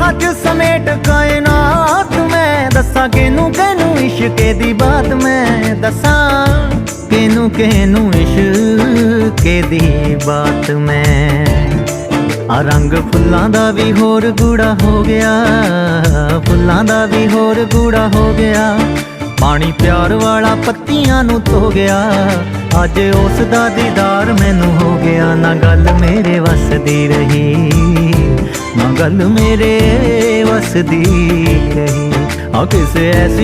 राह च समेट कायनात मैं दसा केनू केनू इश्के दी बात मैं दसा केनू केनू इश्के दी बात मैं आ रंग फुल्लां दा भी होर गूड़ा हो गया फुल्लां दा भी होर गूड़ा हो गया पानी प्यार वाला पत्तियां नू धो गया अज उस दा दीदार मैनू हो गया ना गल मेरे वस दी रही ना गल मेरे वस दी रही आ किसे ऐसी